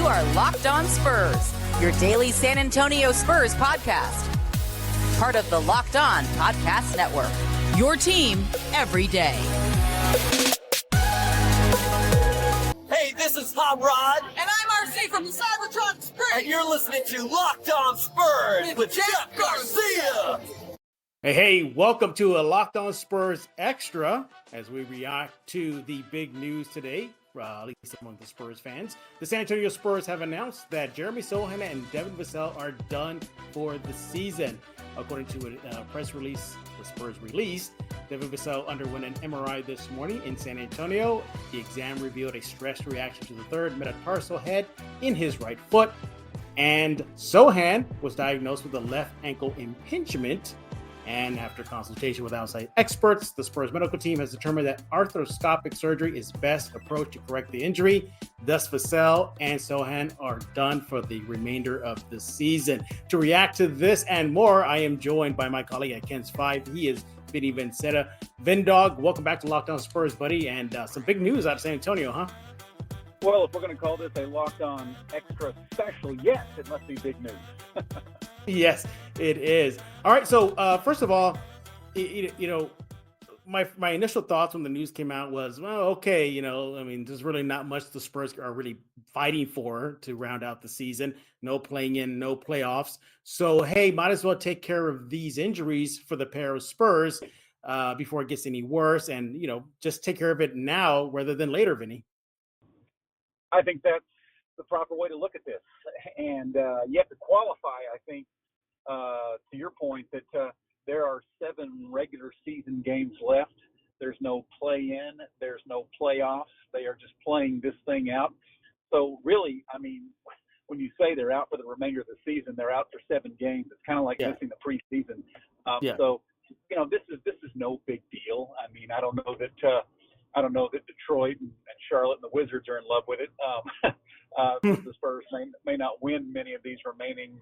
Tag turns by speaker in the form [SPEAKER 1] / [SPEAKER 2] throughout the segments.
[SPEAKER 1] You are Locked On Spurs, your daily San Antonio Spurs podcast. Part of the Locked On Podcast Network, your team every day.
[SPEAKER 2] Hey, this is Hot Rod.
[SPEAKER 3] And I'm RC from the San Antonio Spurs.
[SPEAKER 2] And you're listening to Locked On Spurs with Jeff Garcia.
[SPEAKER 4] Hey, welcome to a Locked On Spurs Extra as we react to the big news today, at least among the Spurs fans. The San Antonio Spurs have announced that Jeremy Sochan and Devin Vassell are done for the season. According to a press release the Spurs released, Devin Vassell underwent an MRI this morning in San Antonio. The exam revealed a stress reaction to the third metatarsal head in his right foot. And Sochan was diagnosed with a left ankle impingement. And after consultation with outside experts, the Spurs medical team has determined that arthroscopic surgery is best approach to correct the injury. Thus, Vassell and Sochan are done for the remainder of the season. To react to this and more, I am joined by my colleague at KENS 5. He is Vinnie Vinzetta. Vindog, welcome back to Locked On Spurs, buddy. And some big news out of San Antonio, huh?
[SPEAKER 5] Well, if we're going to call this a Locked On Extra Special, yes, it must be big news.
[SPEAKER 4] Yes, it is. All right. So first of all, my initial thoughts when the news came out was, well, okay, I mean, there's really not much the Spurs are really fighting for to round out the season. No playing in, no playoffs. So, hey, might as well take care of these injuries for the pair of Spurs before it gets any worse and, just take care of it now rather than later, Vinny.
[SPEAKER 5] I think that's the proper way to look at this. And you have to qualify, I think, to your point, that there are 7 regular season games left. There's no play-in. There's no playoffs. They are just playing this thing out. So really, I mean, when you say they're out for the remainder of the season, they're out for 7 games. It's kind of like missing the preseason. So, this is no big deal. I mean, I don't know that Detroit and Charlotte and the Wizards are in love with it. The Spurs may not win many of these remaining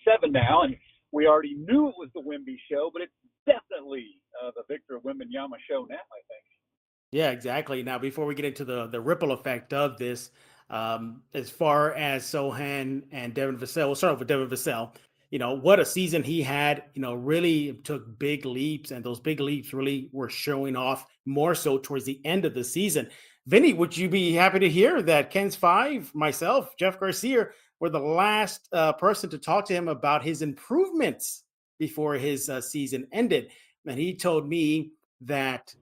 [SPEAKER 5] 7 now, and we already knew it was the Wemby show, but it's definitely the Victor Wembanyama show now, I think.
[SPEAKER 4] Yeah, exactly. Now, before we get into the ripple effect of this, as far as Sochan and Devin Vassell, we'll start off with Devin Vassell. What a season he had, really took big leaps, and those big leaps really were showing off more so towards the end of the season. Vinny, would you be happy to hear that KENS 5, myself, Jeff Garcia, were the last person to talk to him about his improvements before his season ended? And he told me that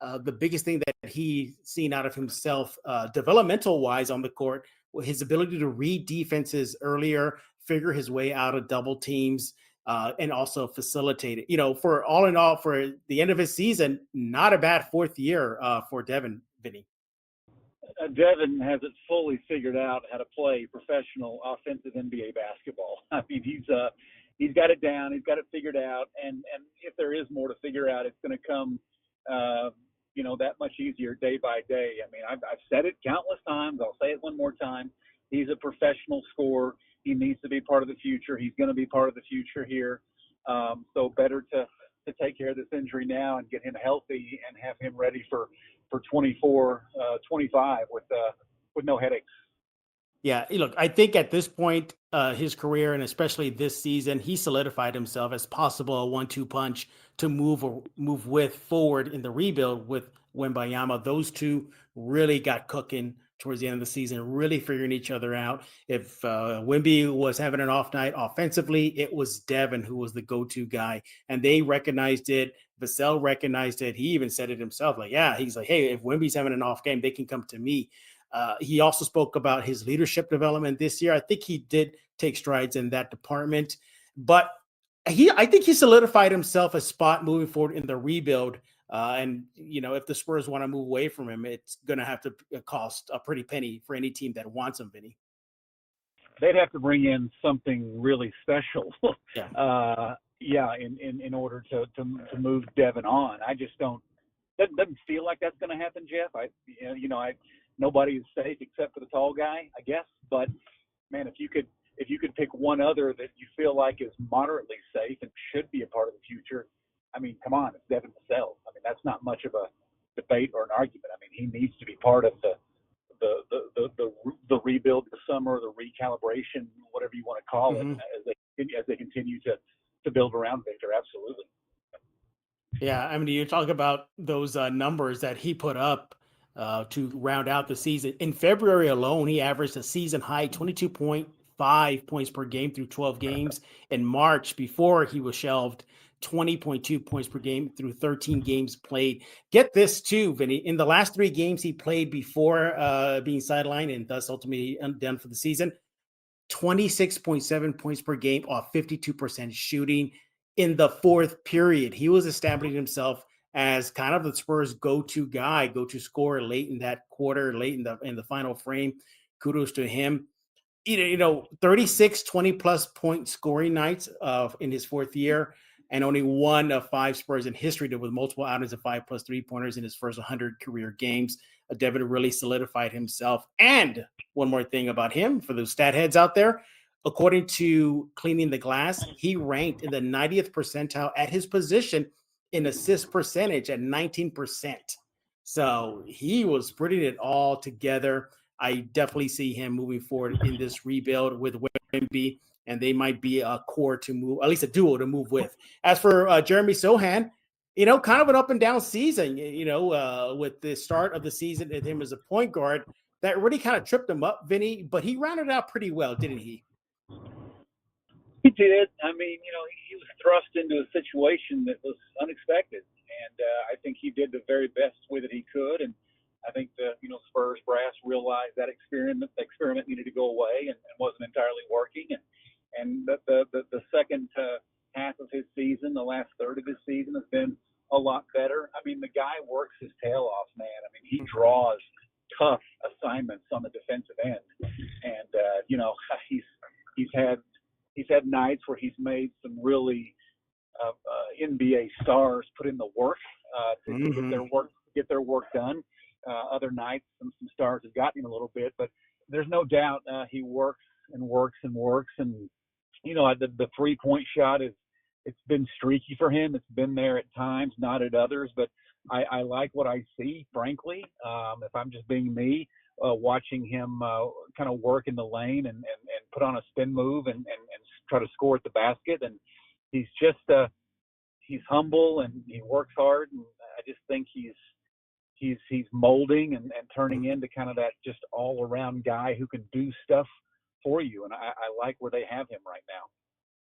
[SPEAKER 4] the biggest thing that he seen out of himself developmental-wise on the court was his ability to read defenses earlier, figure his way out of double teams, and also facilitate it. For all in all, for the end of his season, not a bad 4th year for Devin, Vinny.
[SPEAKER 5] Devin hasn't fully figured out how to play professional offensive NBA basketball. I mean, he's got it down. He's got it figured out. And if there is more to figure out, it's going to come, that much easier day by day. I mean, I've said it countless times. I'll say it one more time. He's a professional scorer. He needs to be part of the future. He's going to be part of the future here. So better to take care of this injury now and get him healthy and have him ready for 24, 25 with no headaches.
[SPEAKER 4] Yeah, look, I think at this point, his career, and especially this season, he solidified himself as possible a 1-2 punch to move with forward in the rebuild with Wembanyama. Those two really got cooking towards the end of the season, really figuring each other out. If Wemby was having an off night offensively, it was Devin who was the go-to guy, and they recognized it. Vassell recognized it. He even said it himself, he's like, hey, if Wemby's having an off game, they can come to me. He also spoke about his leadership development this year. I think he did take strides in that department, but I think he solidified himself a spot moving forward in the rebuild. And if the Spurs want to move away from him, it's going to have to cost a pretty penny for any team that wants him, Vinny.
[SPEAKER 5] They'd have to bring in something really special. In order to move Devin on. I just doesn't feel like that's going to happen, Jeff. Nobody is safe except for the tall guy, I guess. But man, if you could pick one other that you feel like is moderately safe and should be a part of the future, I mean, come on, it's Devin Vassell. I mean, that's not much of a debate or an argument. I mean, he needs to be part of the rebuild this summer, the recalibration, whatever you want to call it, as they continue to build around Victor. Absolutely.
[SPEAKER 4] Yeah, I mean, you talk about those numbers that he put up to round out the season. In February alone, he averaged a season high 22.5 points per game through 12 games. In March, before he was shelved, 20.2 points per game through 13 games played. Get this too, Vinny. In the last 3 games he played before being sidelined and thus ultimately done for the season, 26.7 points per game off 52% shooting. In the fourth period, he was establishing himself as kind of the Spurs go-to guy, go-to scorer late in that quarter, late in the final frame. Kudos to him. 36 20-plus point scoring nights in his fourth year, and only one of 5 Spurs in history with multiple outings of 5+ three-pointers in his first 100 career games. Devin really solidified himself. And one more thing about him, for those stat heads out there, according to Cleaning the Glass, he ranked in the 90th percentile at his position in assist percentage at 19%. So he was putting it all together. I definitely see him moving forward in this rebuild with Wemby, and they might be a core to move, at least a duo to move with. As for Jeremy Sochan, kind of an up and down season, with the start of the season and him as a point guard, that really kind of tripped him up, Vinny, but he rounded out pretty well, didn't he?
[SPEAKER 5] He did. I mean, he was thrust into a situation that was unexpected, and I think he did the very best with it he could. And I think the Spurs brass realized that experiment needed to go away and wasn't entirely working. And the second half of his season, the last third of his season, has been a lot better. I mean, the guy works his tail off, man. I mean, he draws tough assignments on the defensive end, and he's had nights where he's made some really NBA stars put in the work to get their work done. Other nights, some stars have gotten him a little bit, but there's no doubt he works and works and works. And the 3-point shot it's been streaky for him. It's been there at times, not at others, but I like what I see, frankly. If I'm just being me, watching him kind of work in the lane and put on a spin move and try to score at the basket. And he's just he's humble and he works hard. And I just think he's molding and turning into kind of that just all around guy who can do stuff for you. And I like where they have him right now.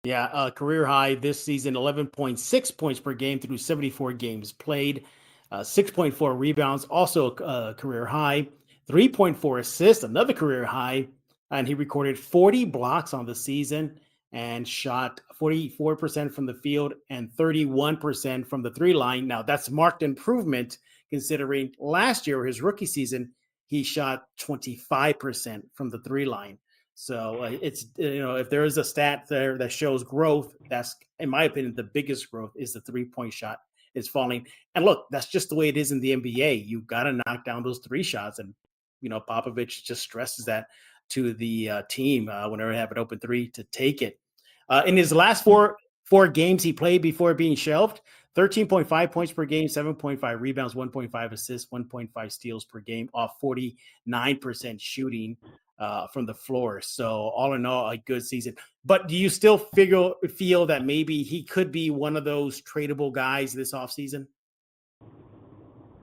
[SPEAKER 4] Yeah, career high this season, 11.6 points per game through 74 games played, 6.4 rebounds, also a career high, 3.4 assists, another career high, and he recorded 40 blocks on the season and shot 44% from the field and 31% from the 3-line. Now, that's marked improvement considering last year, his rookie season, he shot 25% from the 3-line. So it's, if there is a stat there that shows growth, that's, in my opinion, the biggest growth is the 3-point shot is falling. And look, that's just the way it is in the NBA. You've got to knock down those 3 shots. And, Popovich just stresses that to the team whenever they have an open 3 to take it. In his last four games he played before being shelved, 13.5 points per game, 7.5 rebounds, 1.5 assists, 1.5 steals per game off 49% shooting from the floor. So all in all, a good season. But do you still feel that maybe he could be one of those tradable guys this offseason?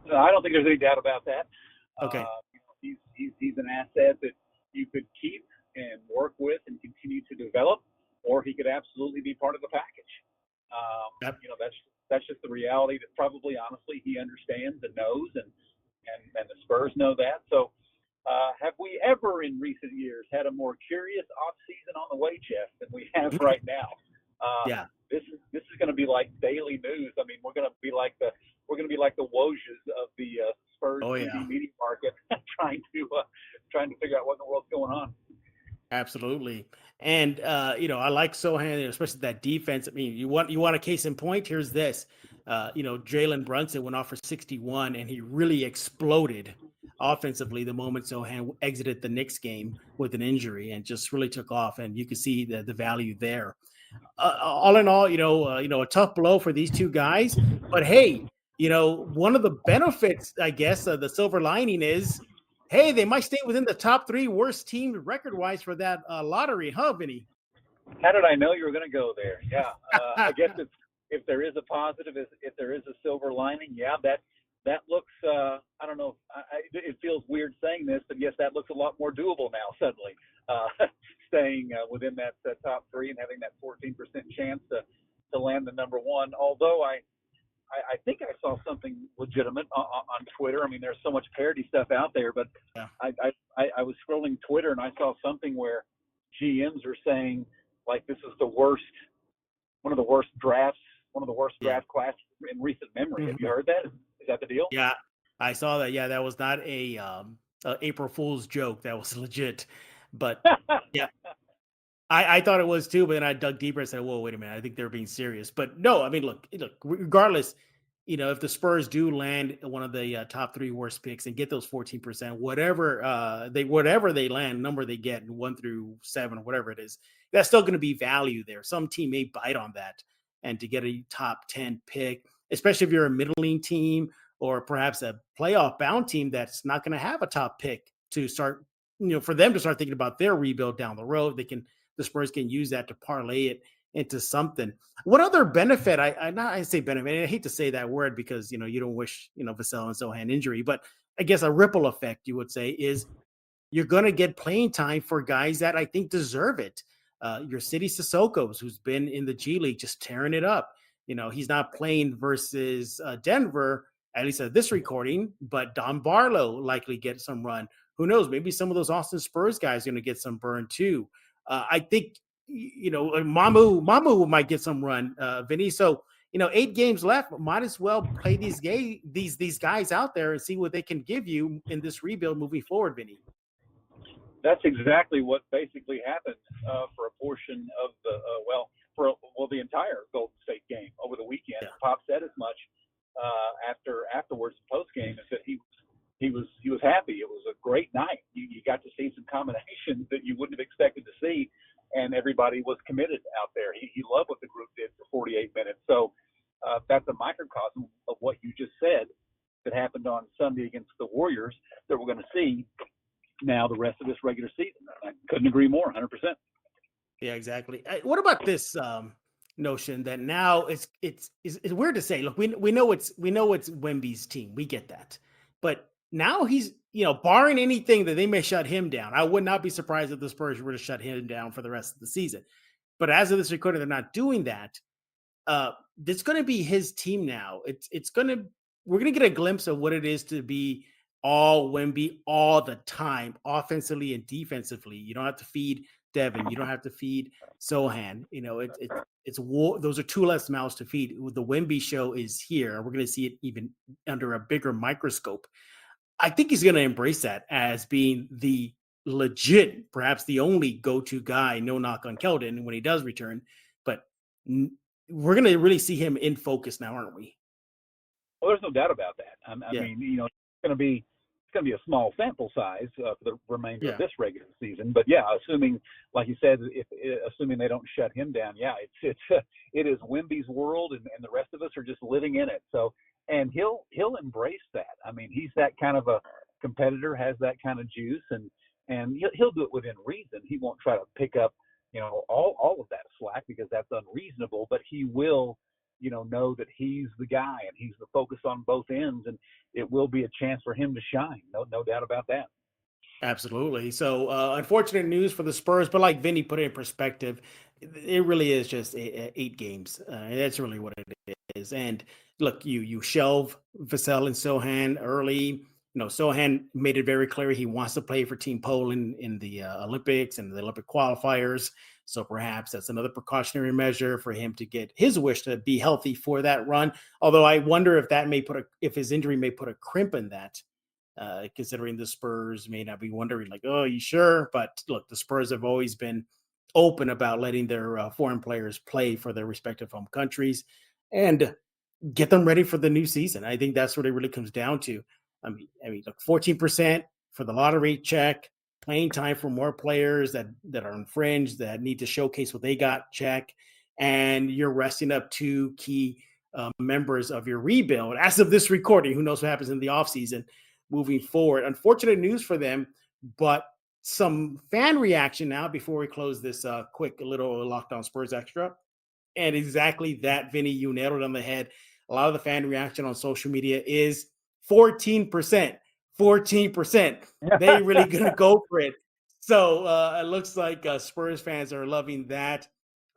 [SPEAKER 5] No, I don't think there's any doubt about that.
[SPEAKER 4] Okay.
[SPEAKER 5] He's an asset that you could keep and work with and continue to develop, or he could absolutely be part of the package.
[SPEAKER 4] Yep.
[SPEAKER 5] That's just the reality that probably, honestly, he understands and knows, and the Spurs know that. So have we ever in recent years had a more curious offseason on the way, Jeff, than we have right now?
[SPEAKER 4] Yeah.
[SPEAKER 5] This is going to be like daily news. I mean, we're going to be like the Wojs of the Spurs media market, trying to figure out what in the world's going on.
[SPEAKER 4] Absolutely. And, I like Sochan, especially that defense. I mean, you want a case in point? Here's this. Jalen Brunson went off for 61, and he really exploded offensively the moment Sochan exited the Knicks game with an injury and just really took off. And you can see the value there. All in all, a tough blow for these two guys. But, hey, one of the benefits, I guess, of the silver lining is, hey, they might stay within the top 3 worst teams record-wise for that lottery, huh, Vinny?
[SPEAKER 5] How did I know you were going to go there? Yeah, I guess if there is a positive, if there is a silver lining, yeah, that looks. I don't know. It feels weird saying this, but yes, that looks a lot more doable now. Suddenly, staying within that top 3 and having that 14% chance to land the number 1. Although I think I saw something legitimate on Twitter. I mean, there's so much parody stuff out there, but
[SPEAKER 4] yeah.
[SPEAKER 5] I was scrolling Twitter and I saw something where GMs are saying, like, this is one of the worst draft classes in recent memory.
[SPEAKER 4] Mm-hmm.
[SPEAKER 5] Have you heard that? Is that the deal?
[SPEAKER 4] Yeah, I saw that. Yeah, that was not a April Fool's joke. That was legit. But yeah, I thought it was too. But then I dug deeper and said, "Whoa, wait a minute! I think they're being serious." But no, I mean, look. Regardless, if the Spurs do land one of the top 3 worst picks and get those 14%, whatever they land, number they get, 1 through 7 or whatever it is, that's still going to be value there. Some team may bite on that, and to get a top 10 pick, especially if you're a middling team or perhaps a playoff bound team that's not going to have a top pick to start, for them to start thinking about their rebuild down the road, the Spurs can use that to parlay it into something. What other benefit? I say benefit. I hate to say that word because you don't wish Vassell and Sochan injury, but I guess a ripple effect you would say is you're going to get playing time for guys that I think deserve it. Your City Sissoko's, who's been in the G League just tearing it up. He's not playing versus Denver, at least at this recording, but Don Barlow likely get some run. Who knows? Maybe some of those Austin Spurs guys are going to get some burn too. I think, Mamu might get some run, Vinny. So, 8 games left, might as well play these guys out there and see what they can give you in this rebuild moving forward, Vinny.
[SPEAKER 5] That's exactly what basically happened for a portion of the entire Golden State game over the weekend. Yeah. Pop said as much afterwards, post game, and said he was happy. It was a great night. You got to see some combinations that you wouldn't have expected to see, and everybody was committed out there. He loved what the group did for 48 minutes. So that's a microcosm of what you just said that happened on Sunday against the Warriors that we're going to see now the rest of this regular season. I couldn't agree more, 100%.
[SPEAKER 4] Yeah, exactly. What about this notion that now it's weird to say? Look, we know it's Wemby's team. We get that, but now he's barring anything that they may shut him down. I would not be surprised if the Spurs were to shut him down for the rest of the season. But as of this recording, they're not doing that. It's going to be his team now. We're going to get a glimpse of what it is to be all Wemby all the time, offensively and defensively. You don't have to feed Devin. You don't have to feed Sochan. Those are 2 less mouths to feed. The Wemby show is here. We're going to see it even under a bigger microscope. I think he's going to embrace that as being the legit, perhaps the only go-to guy, no knock on Keldon when he does return. But we're going to really see him in focus now, aren't we?
[SPEAKER 5] Well, there's no doubt about that. I mean, it's going to be a small sample size for the remainder of this regular season. But yeah, assuming, like you said, assuming they don't shut him down, it is Wemby's world, and the rest of us are just living in it. So, and he'll embrace that. I mean, he's that kind of a competitor, has that kind of juice, and he'll do it within reason. He won't try to pick up, all of that slack because that's unreasonable. But he will, know that he's the guy and he's the focus on both ends, and it will be a chance for him to shine. No doubt about that. Absolutely.
[SPEAKER 4] So unfortunate news for the Spurs, but like Vinny put it in perspective, it really is just 8 games. That's really what it is. And look, you shelve Vassell and Sochan early. Sochan made it very clear he wants to play for Team Poland in the Olympics and the Olympic qualifiers. So perhaps that's another precautionary measure for him to get his wish to be healthy for that run. Although I wonder if his injury may put a crimp in that, considering the Spurs may not be wondering like, oh, you sure? But look, the Spurs have always been open about letting their foreign players play for their respective home countries and get them ready for the new season. I think that's what it really comes down to. I mean, look, 14% for the lottery, check. Playing time for more players that are on fringe that need to showcase what they got, check. And you're resting up 2 key members of your rebuild. As of this recording, who knows what happens in the offseason. moving forward. Unfortunate news for them, but some fan reaction now before we close this quick little Locked On Spurs Extra. And exactly that, Vinny, you nailed it on the head. A lot of the fan reaction on social media is 14%. 14%. They really going to go for it. So it looks like Spurs fans are loving that.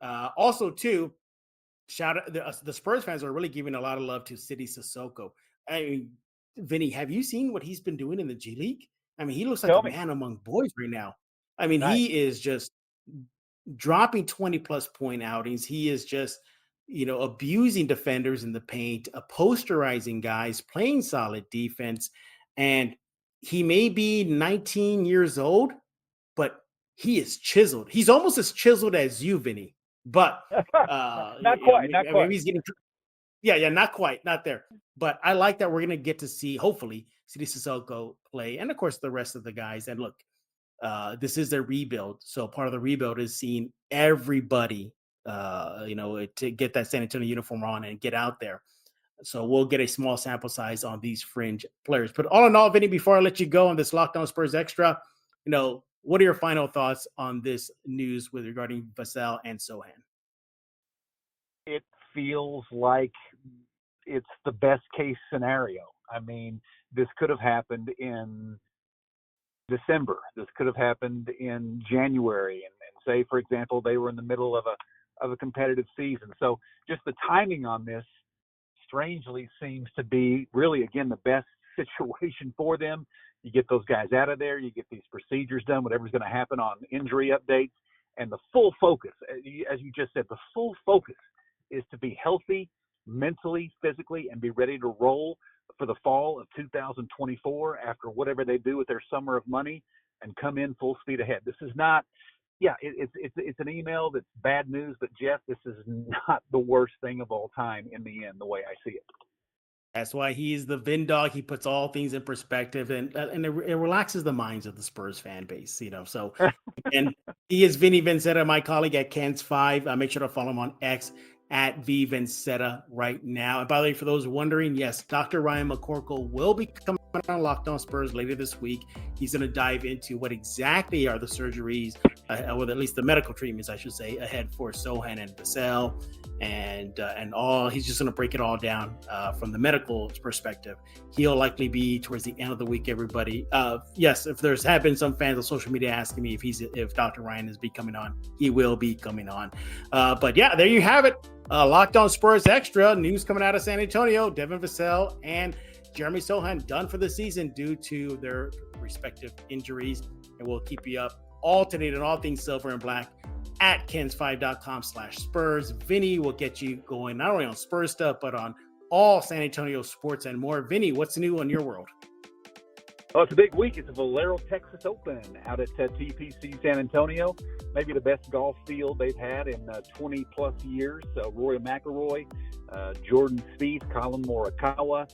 [SPEAKER 4] Also, too, shout out, the Spurs fans are really giving a lot of love to City Sissoko. I mean, Vinny, have you seen what he's been doing in the G League? I mean, he looks like a man among boys right now. I mean, he is just dropping 20-plus point outings. He is just, abusing defenders in the paint, posterizing guys, playing solid defense. And he may be 19 years old, but he is chiseled. He's almost as chiseled as you, Vinny. But
[SPEAKER 5] not quite.
[SPEAKER 4] Maybe he's getting, not quite, not there. But I like that we're going to get to see, hopefully, City Sissoko play, and of course the rest of the guys. And look, this is their rebuild, so part of the rebuild is seeing everybody, to get that San Antonio uniform on and get out there. So we'll get a small sample size on these fringe players. But all in all, Vinny, before I let you go on this Locked On Spurs Extra, what are your final thoughts on this news with regarding Vassell and Sochan?
[SPEAKER 5] It feels like it's the best case scenario. I mean, this could have happened in December. This could have happened in January. And say, for example, they were in the middle of a competitive season. So just the timing on this strangely seems to be really, again, the best situation for them. You get those guys out of there, you get these procedures done, whatever's going to happen on injury updates, and the full focus, as you just said, the full focus is to be healthy mentally, physically, and be ready to roll for the fall of 2024 after whatever they do with their summer of money and come in full speed ahead. This is not, it's an email that's bad news, but Jeff, this is not the worst thing of all time in the end, the way I see it.
[SPEAKER 4] That's why he's the Vin dog. He puts all things in perspective, and it relaxes the minds of the Spurs fan base, So, and he is Vinnie Vinzetta, my colleague at KENS5. Make sure to follow him on X at Vinzetta right now. And by the way, for those wondering, yes, Dr. Ryan McCorkle will be coming on Locked On Spurs later this week. He's going to dive into what exactly are the surgeries, or at least the medical treatments, I should say, ahead for Sochan and Vassell, and all. He's just going to break it all down from the medical perspective. He'll likely be towards the end of the week, everybody. Yes, if there's have been some fans on social media asking me if Dr. Ryan is coming on, he will be coming on. But yeah, there you have it. Locked On Spurs Extra, news coming out of San Antonio. Devin Vassell and Jeremy Sochan done for the season due to their respective injuries. And we'll keep you up all to date on all things silver and black at kens5.com/Spurs. Vinny will get you going not only on Spurs stuff, but on all San Antonio sports and more. Vinny, what's new in your world?
[SPEAKER 5] Oh, it's a big week. It's the Valero Texas Open out at TPC San Antonio. Maybe the best golf field they've had in 20-plus years. Rory McIlroy, Jordan Spieth, Colin Morikawa,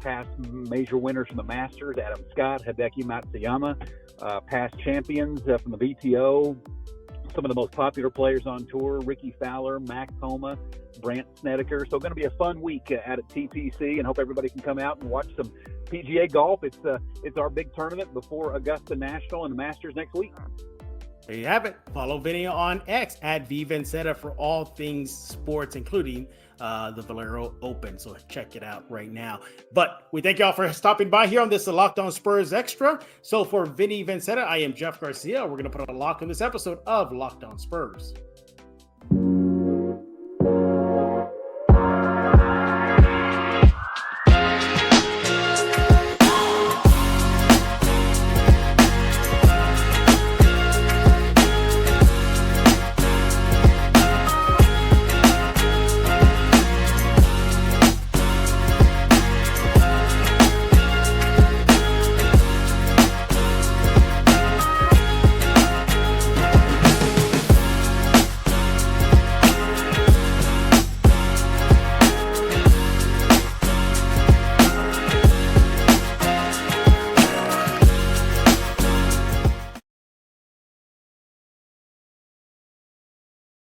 [SPEAKER 5] past major winners from the Masters, Adam Scott, Hideki Matsuyama, past champions from the VTO, some of the most popular players on tour, Ricky Fowler, Max Homa, Brandt Snedeker. So going to be a fun week out at TPC, and hope everybody can come out and watch some PGA golf. It's our big tournament before Augusta National and the Masters next week.
[SPEAKER 4] There you have it. Follow Vinny on X at Vinzetta for all things sports, including the Valero Open. So check it out right now. But we thank y'all for stopping by here on this Locked On Spurs Extra. So for Vinnie Vinzetta, I am Jeff Garcia. We're going to put a lock on this episode of Locked On Spurs.